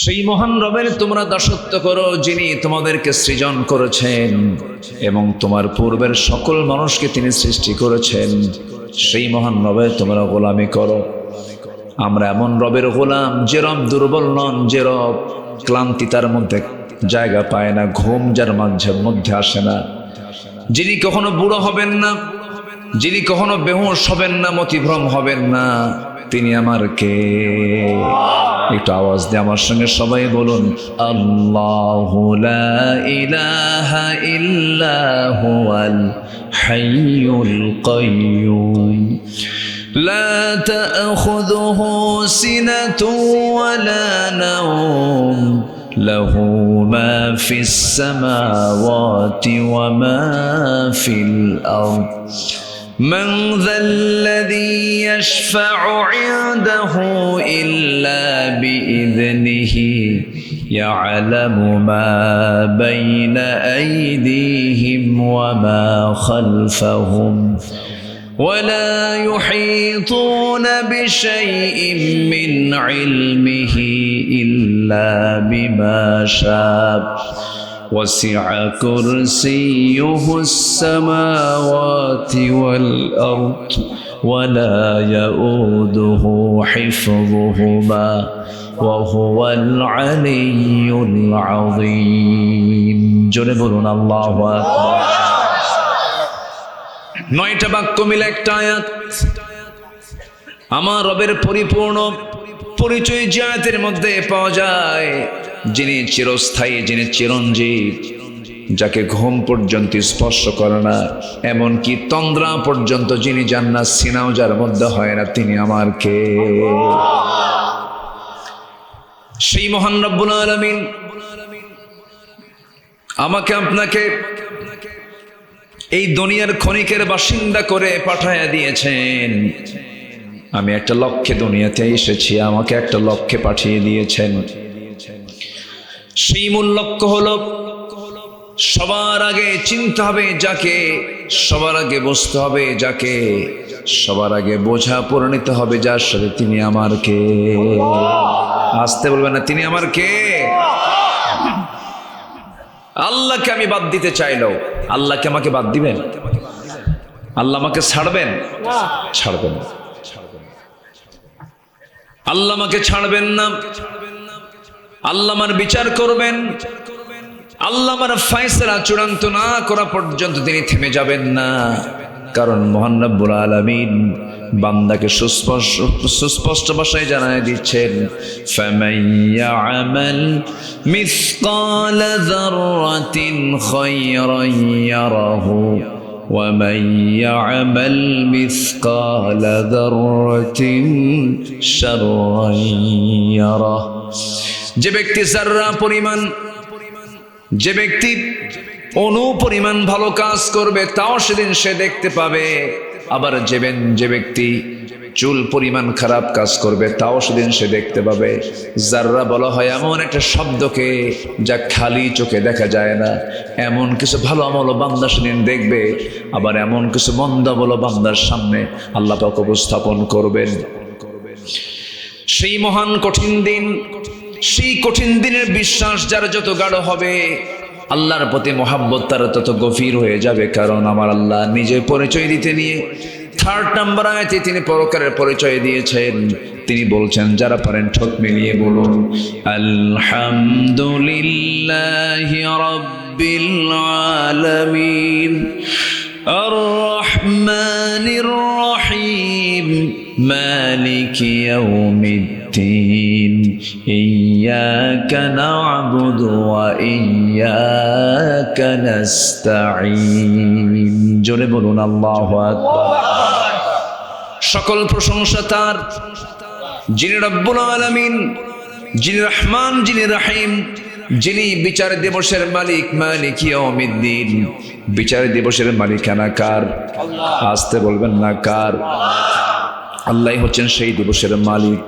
সেই মহান রবের তোমরা দাসত্ব করো যিনি তোমাদেরকে সৃজন করেছেন এবং তোমার পূর্বের সকল মানুষকে তিনি সৃষ্টি করেছেন। সেই মহান রবের তোমরা গোলামি করো। আমরা এমন রবের গোলাম যে রব দুর্বল নন, যে রব ক্লান্তি তার মধ্যে জায়গা পায় না, ঘুম যার মধ্যে আসে না, যিনি কখনো বুড়ো হবেন না, যিনি কখনো বেহুশ হবেন না, মতিভ্রম হবেন না, তিনি আমার কে? একটু আওয়াজ দিয়ে আমার সঙ্গে সবাই বলুন, আল্লাহু লা ইলাহা ইল্লা হুয়াল হাইয়ুল কাইয়্যুম লা তা'খুযুহু সিনাতুন ওয়া লা নাওম লাহু মা ফিস সামাওয়াতি ওয়া মা ফিল আরদ من ذا الذي يشفع عنده إلا بإذنه يعلم ما بين أيديهم وما خلفهم ولا يحيطون بشيء من علمه إلا بما شاء وسع كرسيه السماوات والأرض ولا يؤوده حفظهما وهو العلي العظيم جنبنا الله أكبر নয়টা বাক্য মিলে একটা আয়াত। আমার রবের পরিপূর্ণ পরিচয় যে আয়াতের মধ্যে পাওয়া যায়, যিনি চিরস্থায়ী, যিনি চিরঞ্জীব, যাকে ঘুম পর্যন্ত স্পর্শ করে না, এমনকি তন্দ্রা পর্যন্ত যিনি যান না, সিনাও যার মধ্যে হয় না, তিনি আমার কে? সেই মহান রব্বুল আলামিন আমাকে আপনাকে এই দুনিয়ার ক্ষণিকের বাসিন্দা করে পাঠায়া দিয়েছেন। আমি একটা লক্ষ্যে দুনিয়াতে এসেছি, আমাকে একটা লক্ষ্যে পাঠিয়ে দিয়েছেন। সেই মূল লক্ষ্য হলো সবার আগে চিনতে হবে যাকে, সবার আগে বুঝতে হবে যাকে, সবার আগে বোঝা পরিণত হবে যার সাথে, তিনি আমার কে? আসতে বলবেন না, তিনি আমার কে? আল্লাহকে আমি বাদ দিতে চাইলেও আল্লাহকে আমাকে বাদ দিবেন? আল্লাহ আমাকে ছাড়বেন? ছাড়বেন না। আল্লাহ আমাকে ছাড়বেন না। আল্লাহ আমার বিচার করবেন। আল্লাহ আমার ফয়সালা চূড়ান্ত না করা পর্যন্ত তিনি থেমে যাবেন না। কারণ মহান রব্বুল আলামিন বান্দাকে সুস্পষ্ট ভাষায় জানায় দিচ্ছেন, ফামান ইয়ামাল মিসকালা যাররাতিন খায়রান ইয়ারাহু ওয়া মান ইয়ামাল মিসকালা যাররাতিন শাররান ইয়ারাহু। যে ব্যক্তি যাররা পরিমাণ, যে ব্যক্তি অণু পরিমাণ ভালো কাজ করবে তাও সেদিন সে দেখতে পাবে। আবার যে ব্যক্তি চুল পরিমাণ খারাপ কাজ করবে তাও সেদিন সে দেখতে পাবে। যাররা বলা হয় এমন একটা শব্দকে যা খালি চোখে দেখা যায় না। এমন কিছু ভালো আমল বান্দা সেদিন দেখবে, আবার এমন কিছু মন্দ আমল বান্দার সামনে আল্লাহ পাক উপস্থাপন করবেন। সেই মহান কঠিন দিন, সেই কঠিন দিনের বিশ্বাস যার যত গাঢ় হবে, আল্লাহর প্রতি মহাব্বত তার তত গভীর হয়ে যাবে। কারণ আমার আল্লাহ নিজে পরিচয় দিতে নিয়ে 3 নম্বর আয়াতে তিনি পরকারের পরিচয় দিয়েছেন। তিনি বলছেন, যারা পারেন ঠোঁট মিলিয়ে বলুন, আলহামদুলিল্লাহি রাব্বিল আলামিন আর রহমানির রহিম মালিকি ইয়াউমিদ্দিন ইয়্যাকা না'বুদু ওয়া ইয়্যাকা নাস্তাঈন। জোরে বলুন আল্লাহু আকবার। সকল প্রশংসা তার, যিনি রব্বুল আলামিন, যিনি রহমান, যিনি রহিম, যিনি বিচার দিবসের মালিক, মালিক ইয়াউমিদ্দিন। বিচার দিবসের মালিকানা কার? আসতে বলবেন না, কার? আল্লাহ হচ্ছেন সেই দিবসের মালিক।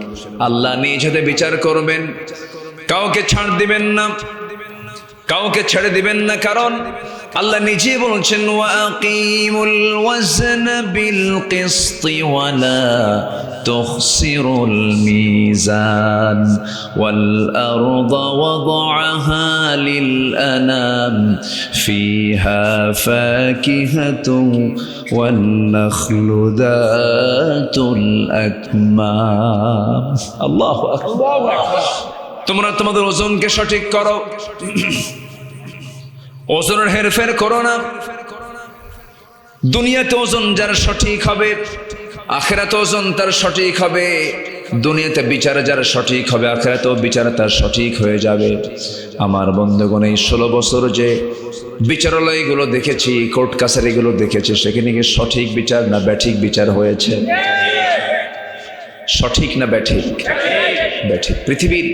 আল্লাহ নিজ হাতে বিচার করবেন, কাউকে ছাড় দিবেন না, কাউকে ছেড়ে দিবেন না। কারণ আল্লাহ নিজে বলছেন ওয়াকিমুল ওয়াজনা বিল কিসতি ওয়ালা তুখসিরুল মিজান ওয়াল আরদা ওয়াদাআহা লিল আনাম ফিহা ফাকিহাতুন ওয়ান নাখলু যাতুল আকমাম। আল্লাহু আকবার। তোমরা তোমাদের ওজনকে সঠিক করো, ওজনের হেরফের করো না। দুনিয়াতে ওজন যার সঠিক হবে, আখিরাতে ওজন তার সঠিক হবে। দুনিয়াতে বিচারে যার সঠিক হবে, আখিরাতেও বিচারে তার সঠিক হয়ে যাবে। আমার বন্ধুগণ, এই 16 বছর যে বিচারালয়গুলো দেখেছি, কোর্ট কাছারিগুলো দেখেছি, সেখানে কি সঠিক বিচার না ব্যাঠিক বিচার হয়েছে? সঠিক না ব্যাঠিক? ব্যাঠিক। পৃথিবীর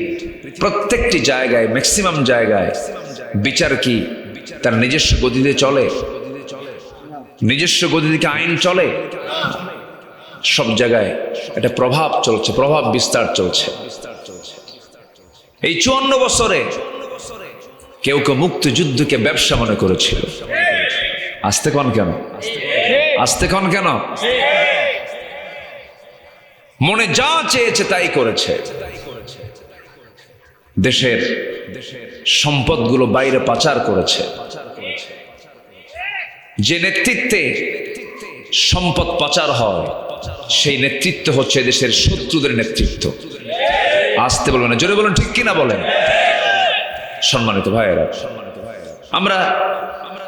প্রত্যেকটি জায়গায়, ম্যাক্সিমাম জায়গায় বিচার কি তার নিজস্ব গতিতে চলে? নিজস্ব গতিতে আইন চলে? সব জায়গায় একটা প্রভাব চলছে, প্রভাব বিস্তার চলছে। এই 54 বছরে কেউ কেউ মুক্তিযুদ্ধকে ব্যবসা মনে করেছিল। আস্তে কন কেন? আস্তে কন কেন? মনে যা চেয়েছে তাই করেছে। দেশের সম্পদগুলো বাইরে পাচার করেছে। যে নেতৃত্বে সম্পদ পাচার হয়, সেই নেতৃত্ব হচ্ছে দেশের শত্রুদের নেতৃত্ব। আসতে বলবেন না, জোরে বলেন ঠিক কিনা বলেন। সম্মানিত ভাইয়েরা, আমরা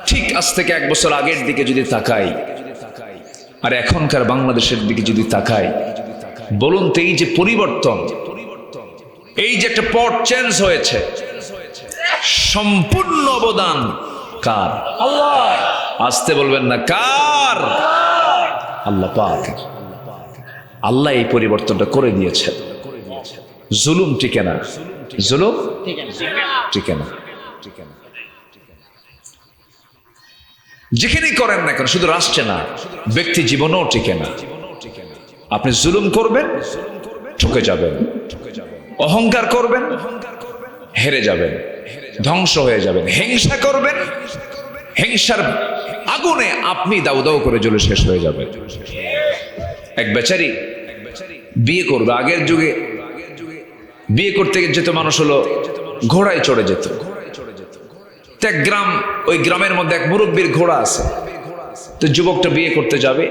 ঠিক আজ থেকে 1 বছর আগের দিকে যদি তাকাই আর এখনকার বাংলাদেশের দিকে যদি তাকাই, বলুন তো এই যে পরিবর্তন, এই যে একটা পট চেঞ্জ হয়েছে, সম্পূর্ণ অবদান কার? আল্লাহ। আসতে বলবেন না, কার? আল্লাহ পাক। আল্লাহ এই পরিবর্তনটা করে দিয়েছে। জুলুম টিকে না, জুলুম টিকে না। যেখানেই করেন না কেন, শুধু রাষ্ট্রে না, ব্যক্তি জীবনেও টিকে না। আপনি জুলুম করবেন, ঠকে যাবেন। অহংকার করবেন, হেরে যাবেন, ধ্বংস হয়ে যাবেন। হিংসা করবেন, হিংসার আগুনে আপনি দাউ দাউ করে জ্বলে শেষ হয়ে যাবেন। এক বেচারি বিয়ে করবে, আগের যুগে বিয়ে করতে যেত মানুষ হলো ঘোড়ায় চড়ে যেত। এক গ্রাম, ওই গ্রামের মধ্যে এক মুরব্বীর ঘোড়া আছে। তো যুবকটা বিয়ে করতে যাবে,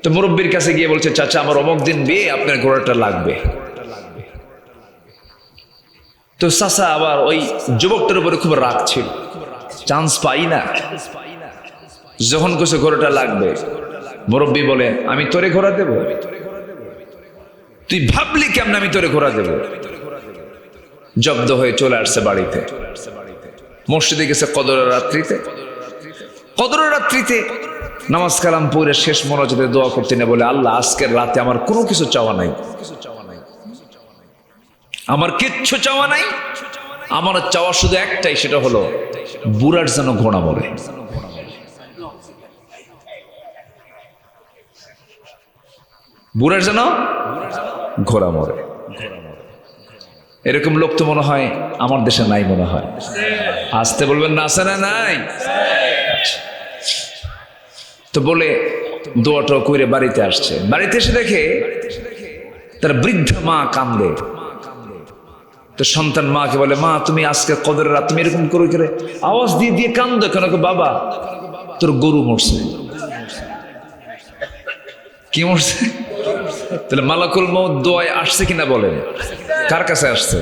তো মুরব্বীর কাছে গিয়ে বলছে, চাচা আমার অমুক দিন বিয়ে, আপনার ঘোড়াটা লাগবে। তো চাচা আবার ওই যুবকটার উপরে খুব রাগ ছিল, চান্স পাই না। যখন কিছু ঘোড়াটা লাগবে, মুরব্বী বলে, আমি তোরে ঘোড়া দেব? তুই ভাবলি কেমন আমি তোরে ঘোড়া দেব? জব্দ হয়ে চলে আসছে বাড়িতে। মসজিদে গেছে কদরের রাত্রিতে। কদরের রাত্রিতে নামাজ কালাম পড়ে শেষ মোনাজাতে দোয়া করতে না বলে, আল্লাহ আজকের রাতে আমার কোনো কিছু চাওয়া নাই, আমার কিচ্ছু চাওয়া নাই, আমার চাওয়া শুধু একটাই, সেটা হলো বুড়ার যেন ঘোড়া মরে। বুড়ার যেন ঘোড়া মরে। এরকম লোক তো মনে হয় আমার দেশে নাই, মনে হয়। আসতে বলবেন না, আছে না? নাই। তো বলে দোয়াটা করে বাড়িতে আসছে। বাড়িতে এসে দেখে তার বৃদ্ধা মা কান্দে। তো সন্তান মাকে বলে, মা তুমি আজকে কদরের রাত তুমি এরকম করে করে আওয়াজ দিয়ে দিয়ে কান্দো কেন? বাবা তোর গরু মরছে। কি মরছে? তাহলে মালাকুল মউত দোয়ায় আসছে কিনা বলেন? কার কাছে আসছে?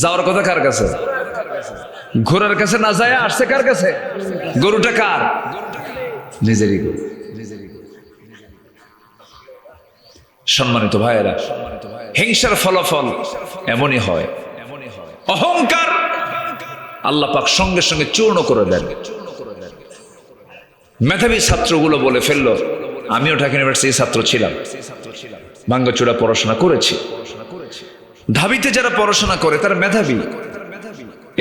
যাওয়ার কথা কার কাছে? ঘোড়ার কাছে না যায় আসছে কার কাছে? গরুটা কার? নিজেরই গরু। সম্মানিত ভাইয়েরা, হিংসার ফলাফল এমনই হয়। অহংকার আল্লাহ পাক সঙ্গে সঙ্গে চূর্ণ করে দেন। মেধাবী ছাত্রগুলো বলে ফেললো, আমিও ঢাকা ইউনিভার্সিটির ছাত্র ছিলাম, ভাঙ্গাচোরা পড়াশোনা করেছি। ঢাবিতে যারা পড়াশোনা করে তারা মেধাবী।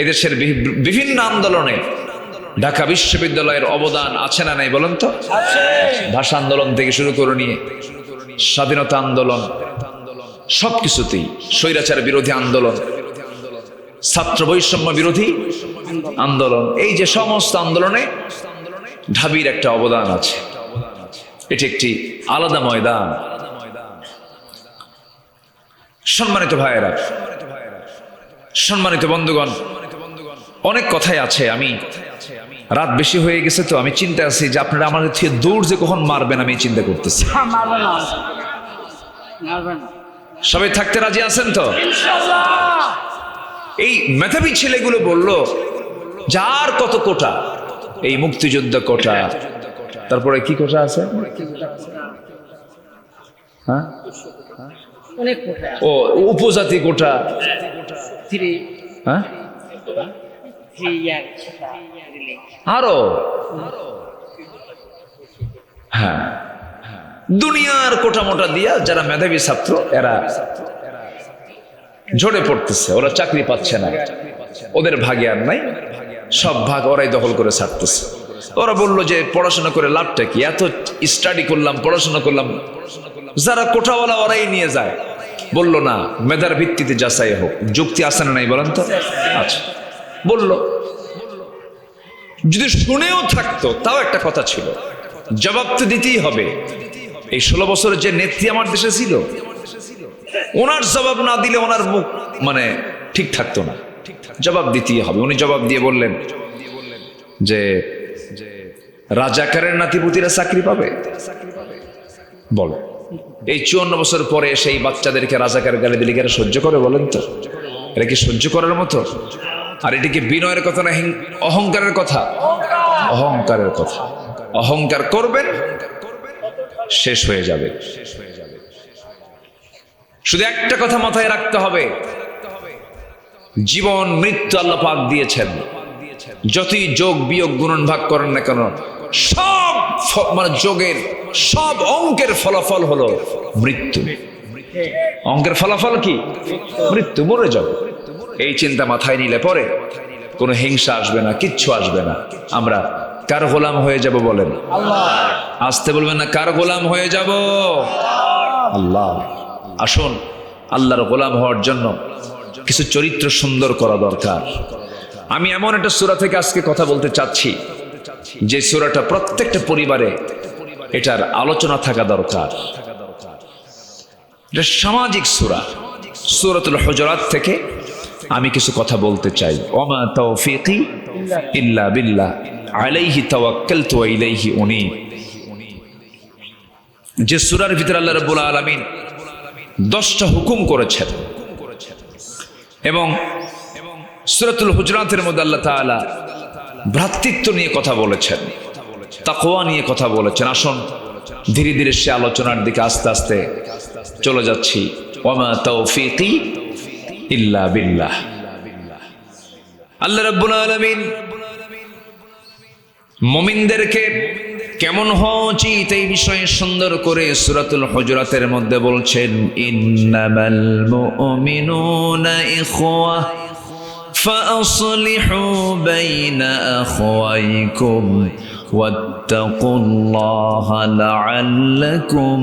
এদেশের বিভিন্ন আন্দোলনে ঢাকা বিশ্ববিদ্যালয়ের অবদান আছে না নাই বলেন তো? ভাষা আন্দোলন থেকে শুরু করে নিয়ে স্বাধীনতা আন্দোলন, সবকিছুতেই স্বৈরাচার বিরোধী আন্দোলন, ছাত্র বৈষম্য বিরোধী আন্দোলন, এই যে সমস্ত আন্দোলনে ঢাবির একটা অবদান আছে। এটি একটি আলাদা ময়দান। সম্মানিত ভাইয়েরা, সম্মানিত বন্ধুগণ, অনেক কথাই আছে। আমি রাত বেশি হয়ে গেছে তো আমি চিন্তা আছি যে আপনারা আমাদের থেকে দূর যে কখন মারবেন আমি চিন্তা করতেছি। সবাই থাকতে রাজি আছেন তো? এই মেধাবী ছেলেগুলো বলল যার কত কোটা, এই মুক্তিযুদ্ধ কোটা, তারপরে কি কোটা আছে, হ্যাঁ ও উপজাতি কোটা, হ্যাঁ আরো, হ্যাঁ দুনিয়ার কোটা মোটা দিয়া যারা মেধাবী ছাত্র এরা ঝরে পড়তেছে, ওরা চাকরি পাচ্ছে না, ওদের ভাগে আর নাই, সব ভাগ ওরাই দখল করে ছাড়তেছে। ওরা বললো যে পড়াশোনা করে লাভটা কি, এত স্টাডি করলাম, পড়াশোনা করলাম, যারা কোটাওয়ালা ওরাই নিয়ে যায়। বললো না, মেধার ভিত্তিতে যাচাই হোক। যুক্তি আছে না নাই বলেন তো? আচ্ছা, বললো যদি শুনেও থাকতো তাও একটা কথা ছিল, জবাব তো দিতেই হবে। এই 16 বছরের যে নেত্রী আমার দেশে ছিল, ওনার জবাব না দিলে ওনার মুখ মানে ঠিক থাকতো না, জবাব দিতেই হবে। উনি জবাব দিয়ে বললেন যে রাজাকারের নাতিপুতিরা চাকরি পাবে? বলো, এই 54 বছর পরে সেই বাচ্চাদেরকে রাজাকার গালি দিলে কি সহ্য করে বলেন তো? এটা কি সহ্য করার মতো? আর এটা কি বিনয়ের কথা না অহংকারের কথা? অহংকারের কথা। অহংকার করবেন, শেষ হয়ে যাবে। শুধু একটা কথা মাথায় রাখতে হবে, জীবন মৃত্যু আল্লাহ পাক দিয়েছেন। যতই যোগ বিয়োগ গুণন ভাগ করেন না কেন, সব মানে যোগের সব অঙ্কের ফলাফল হলো মৃত্যু। অঙ্কের ফলাফল কি? মৃত্যু, মরে যাবে। এই চিন্তা মাথায় নিলে পরে কোনো হিংসা আসবে না, কিচ্ছু আসবে না। আমরা কার গোলাম হয়ে যাব বলেন? আসতে বলবেন না, কার গোলাম হয়ে যাব? আল্লাহ। আসুন, আল্লাহর গোলাম হওয়ার জন্য কিছু চরিত্র সুন্দর করা দরকার। আমি এমন একটা সূরা থেকে আজকে কথা বলতে চাচ্ছি যে সূরাটা প্রত্যেকটা পরিবারে এটার আলোচনা থাকা দরকার। এটা সামাজিক সূরা, সূরাতুল হুজুরাত থেকে আমি কিছু কথা বলতে চাই। ওমা তাওফীকি ইল্লা বিল্লাহ আলাইহি তাওয়াক্কালতু ওয়া ইলাইহি উনীব। যে সূরার ভিতরে আল্লাহ রাব্বুল আলামিন 10টা হুকুম করেছেন এবং সূরাতুল হুজুরাতের মধ্যে আল্লাহ তাআলা ভ্রাতৃত্ব নিয়ে কথা বলেছেন, তাকওয়া নিয়ে কথা বলেছেন। আসুন ধীরে ধীরে সে আলোচনার দিকে আস্তে আস্তে চলে যাচ্ছি। ওমা তাওফীকি ইল্লা বিল্লাহ। আল্লাহ রাব্বুল আলামিন মুমিনদেরকে কেমন হওয়া উচিত এই বিষয়ে সুন্দর করে সূরাতুল হুজুরাতের মধ্যে বলছেন, ইন্নামাল মুমিনুনা ইখওয়া ফাআসলিহু বাইনা আখওয়াইকুম ওয়াত্তাকুল্লাহা লাআল্লাকুম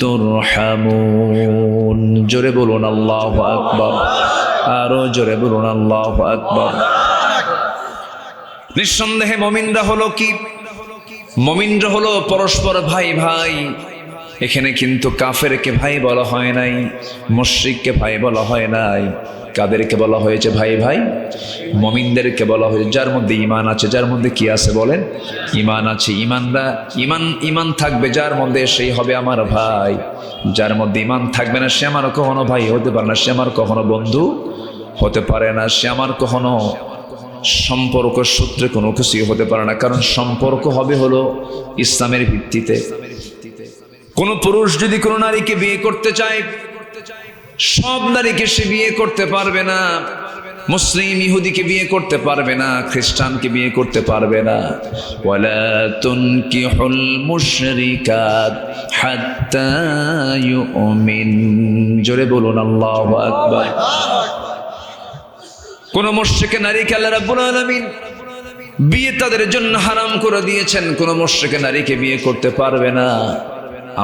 তুরহামুন। জোরে বলুন আল্লাহু আকবার, আরো জোরে বলুন আল্লাহু আকবার। নিঃসন্দেহে মুমিনরা হলো কি? মুমিনরা হলো পরস্পর ভাই ভাই। এখানে কিন্তু কাফেরকে ভাই বলা হয় নাই, মুশরিককে ভাই বলা হয় নাই। কাদেরকে বলা হয়েছে ভাই ভাই? মুমিনদেরকে বলা হয়েছে যার মধ্যে ঈমান আছে। যার মধ্যে কি আছে বলেন? ঈমান আছে। ঈমান থাকবে যার মধ্যে, সেই হবে আমার ভাই। যার মধ্যে ঈমান থাকবে না সে আমার কখনো ভাই হতে পারে না, সে আমার কখনো বন্ধু হতে পারে না, সে আমার কখনো সম্পর্ক সূত্রে কোনো কিছুই হতে পারে না। কারণ সম্পর্ক হবে হলো ইসলামের ভিত্তিতে। কোন পুরুষ যদি কোনো নারীকে বিয়ে করতে চায়, সব নারীকে সে বিয়ে করতে পারবে না। মুসলিম ইহুদিকে বিয়ে করতে পারবে না, খ্রিস্টানকে বিয়ে করতে পারবে না। ওয়ালা তুনকিহুল মুশরিকাত হাত্তা ইউমিন। জোরে বলুন আল্লাহু আকবার। কোন মুশরিকে নারীকে আল্লাহ রাব্বুল আলামিন বিয়ে তাদের জন্য হারাম করে দিয়েছেন। কোন মুশরিকে নারীকে বিয়ে করতে পারবে না।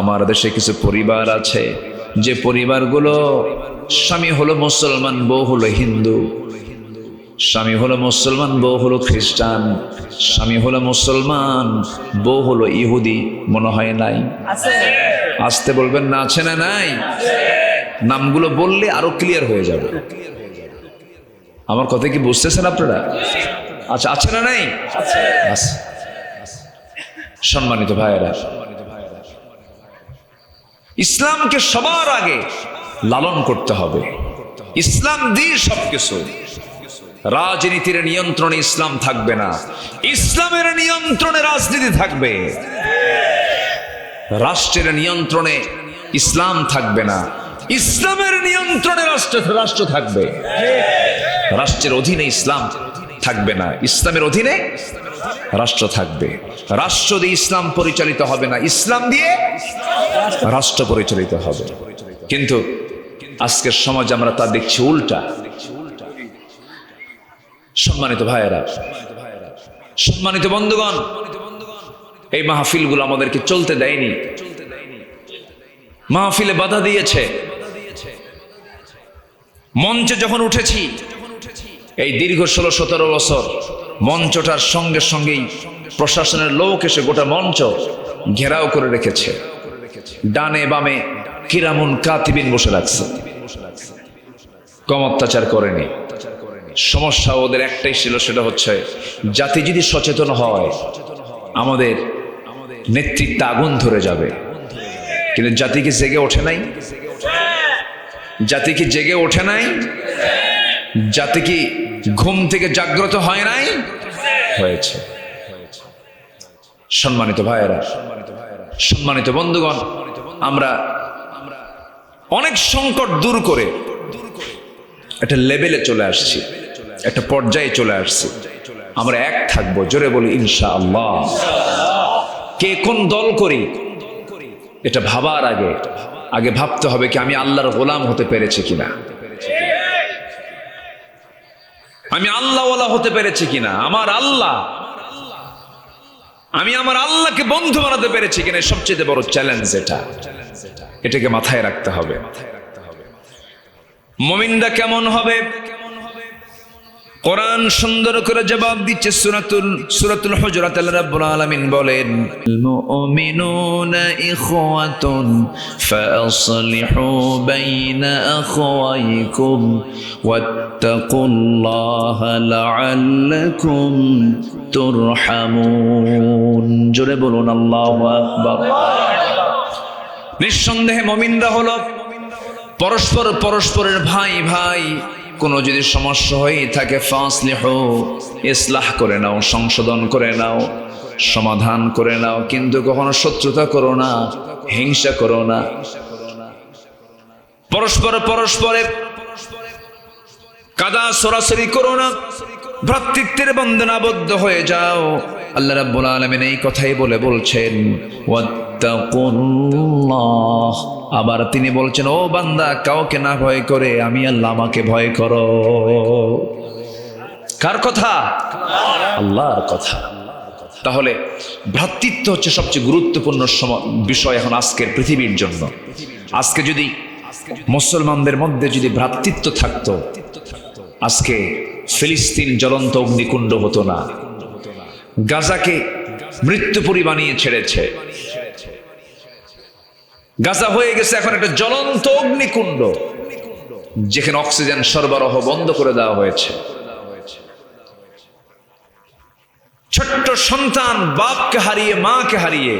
আমার দেশে কিছু পরিবার আছে যে পরিবারগুলো স্বামী হলো মুসলমান, বউ হলো হিন্দু। স্বামী হলো মুসলমান, বউ হলো খ্রিস্টান, স্বামী হলো মুসলমান, বউ হলো ইহুদি, মনে হয় নাই? আসতে বলবেন না, আছে না নাই? নামগুলো বললে আরো ক্লিয়ার হয়ে যাবে। আমার কথা কি বুঝতেছেন আপনারা? আচ্ছা, আছে না নাই? আছে। সম্মানিত ভাইয়েরা, ইসলামকে সবার আগে লালন করতে হবে। ইসলাম দিয়ে সবকিছু। রাজনীতির নিয়ন্ত্রণে ইসলাম থাকবে না, ইসলামের নিয়ন্ত্রণে রাজনীতি থাকবে। রাষ্ট্রের নিয়ন্ত্রণে ইসলাম থাকবে না, ইসলামের নিয়ন্ত্রণে রাষ্ট্র থাকবে। রাষ্ট্রের অধীনে ইসলাম থাকবে না, ইসলামের অধীনে রাষ্ট্র থাকবে। রাষ্ট্র দিয়ে ইসলাম পরিচালিত হবে না, ইসলাম দিয়ে রাষ্ট্র পরিচালিত হবে। কিন্তু আজকের সমাজ আমরা তা দেখছি উল্টা। সম্মানিত ভাইয়েরা, সম্মানিত বন্ধুগণ, এই মাহফিলগুলো আমাদেরকে চলতে দেয়নি, মাহফিলে বাধা দিয়েছে। মঞ্চে যখন উঠেছি এই দীর্ঘ 16-17 বছর, মঞ্চটার সঙ্গে সঙ্গেই প্রশাসনের লোক এসে গোটা মঞ্চ ঘেরাও করে রেখেছে। ডানে বামে কিরামুন কাতিবিন বসে রাখছে, কম অত্যাচার করেনি। সমস্যা ওদের একটাই ছিল, সেটা হচ্ছে জাতি যদি সচেতন হয় আমাদের নেতৃত্বে আগুন ধরে যাবে। কিন্তু জাতি কি জেগে ওঠে নাই? জাতি কি জেগে ওঠে নাই? জাতি কি ঘুম থেকে জাগ্রত হয় নাই? হয়েছে। সম্মানিত ভাইয়েরা, সম্মানিত বন্ধুগণ, আমরা অনেক সংকট দূর করে একটা লেভেলে চলে আসছি, একটা পর্যায়ে চলে আসছি। আমরা এক থাকবো, জোরে বলি ইনশাআল্লাহ। কে কোন দল করি এটা ভাবার আগে ভাবতে হবে কি আমি আল্লাহর গোলাম হতে পেরেছি কিনা, আমি আল্লাহওয়ালা হতে পেরেছি কিনা, আমি আমার আল্লাহকে বন্ধু বানাতে পেরেছি কিনা। সবচেয়ে বড় চ্যালেঞ্জ এটাকে মাথায় রাখতে হবে। মুমিনরা কেমন হবে? কোরআন সুন্দর করে জবাব দিচ্ছে। সূরাতুল হুজুরাত আল্লাহ রাব্বুল আলামিন বলেন, মুমিনুনা ইখওয়াতুন ফাসলিহু বাইনা আখওয়াইকুম ওয়াত্তাকুল্লাহা লাআল্লাকুম তুরহামুন। জোরে বলুন আল্লাহু আকবার। নিঃসন্দেহে মুমিনরা হলো পরস্পরের ভাই। কোনো যদি সমস্যা হয়ে থাকে ফাসলিহু, ইসলাহ করে নাও, সংশোধন করে নাও, সমাধান করে নাও। কিন্তু কখনো শত্রুতা করো না, হিংসা করো না। পরস্পরের কাদা সরাসরি করো না, ভ্রাতৃত্বের বন্ধনে আবদ্ধ হয়ে যাও। আল্লাহ রাব্বুল আলামিন এই কথাই বলছেন ওয়াত্তাকুল্লাহ। আবার তিনি বলছেন, ও বান্দা, কাউকে না ভয় করে আমি আল্লাহ আমাকে ভয় করো। কার কথা? আল্লাহর কথা। তাহলে ভ্রাতৃত্ব হচ্ছে সবচেয়ে গুরুত্বপূর্ণ বিষয় এখন আজকের পৃথিবীর জন্য। আজকে যদি মুসলমানদের মধ্যে যদি ভ্রাতৃত্ব থাকতো, আজকে ফিলিস্তিন জ্বলন্ত অগ্নিকুণ্ড হতো না। গাজাকে মৃত্যুপুরী বানিয়ে ছেড়েছে। গাজা হয়ে গেছে এখন একটা জ্বলন্ত অগ্নিকুণ্ড, যেখানে অক্সিজেন সরবরাহ বন্ধ করে দেওয়া হয়েছে। ছোট্ট সন্তান বাপকে হারিয়ে, মাকে হারিয়ে,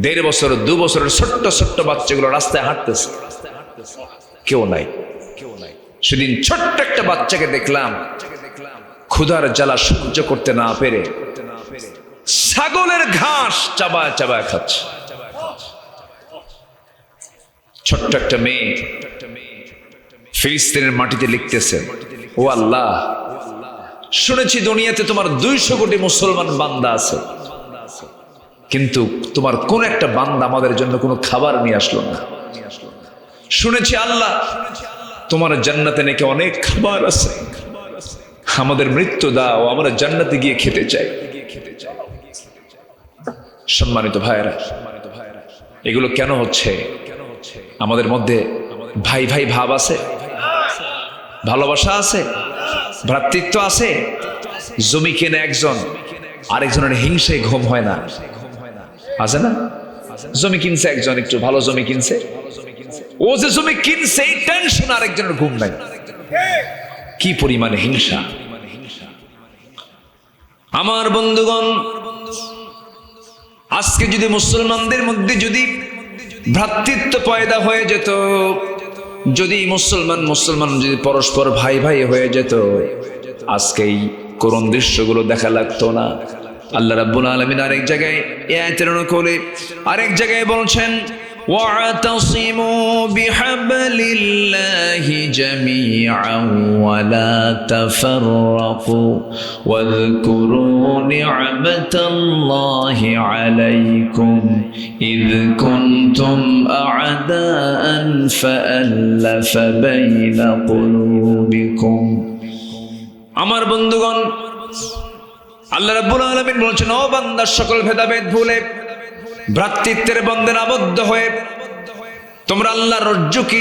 1.5 বছর 2 বছরের ছোট্ট বাচ্চাগুলো রাস্তায় হাঁটতেছে, কেউ নাই। সেদিন ছোট্ট একটা বাচ্চাকে দেখলাম ক্ষুধার জ্বালা সহ্য করতে না পেরে ছাগলের ঘাস চাবায় খাচ্ছে। ছোট্ট একটা মেয়ে ফিলিস্তিনের মাটিতে লিখতেছে, ও আল্লাহ, শুনেছি দুনিয়াতে তোমার 200 কোটি মুসলমান বান্দা আছে, কিন্তু তোমার কোন একটা বান্দা আমাদের জন্য কোনো খাবার নিয়ে আসলো না। শুনেছি আল্লাহ তোমার জান্নাতে নাকি অনেক খাবার আছে, আমাদের মৃত্যু দাও, আমরা জান্নাতে গিয়ে খেতে চাই। সম্মানিত ভাইয়েরা, এগুলো কেন হচ্ছে? আমাদের মধ্যে ভাই ভাব আছে, ভালোবাসা আছে, ভ্রাতৃত্ব আছে? জমি কেনে একজন, আরেকজনের হিংসায় ঘুম হয় না, আছে না? জমি কিনছে একজন, একটু ভালো জমি কিনছে, ও যে জমি কিনছে এই টেনশন, আরেকজনের ঘুম নাই। কি পরিমাণে হিংসা! আমার বন্ধুগণ, আজকে যদি মুসলমানদের মধ্যে যদি ভ্রাতৃত্ব পয়দা হয়ে যেত, যদি মুসলমান যদি পরস্পর ভাই ভাই হয়ে যেত, আজকে এই করুণ দৃশ্যগুলো দেখা লাগতো না। আল্লাহ রাব্বুল আলামিন আরেক জায়গায় এই আয়াতের অনুকূলে আরেক জায়গায় বলছেন, واعتصموا بحبل الله جميعا ولا تفرقوا واذكروا نعمة الله عليكم إذ كنتم أعداء فألف بين قلوبكم। আমার বন্ধুগণ, আল্লাহ রাব্বুল আলামিন বলছেন, ও বান্দা, সকল ভেদাভেদ ভুলে ভ্রাতৃত্বের বন্ধনে আবদ্ধ হয়ে তোমরা আল্লাহর রজ্জুকে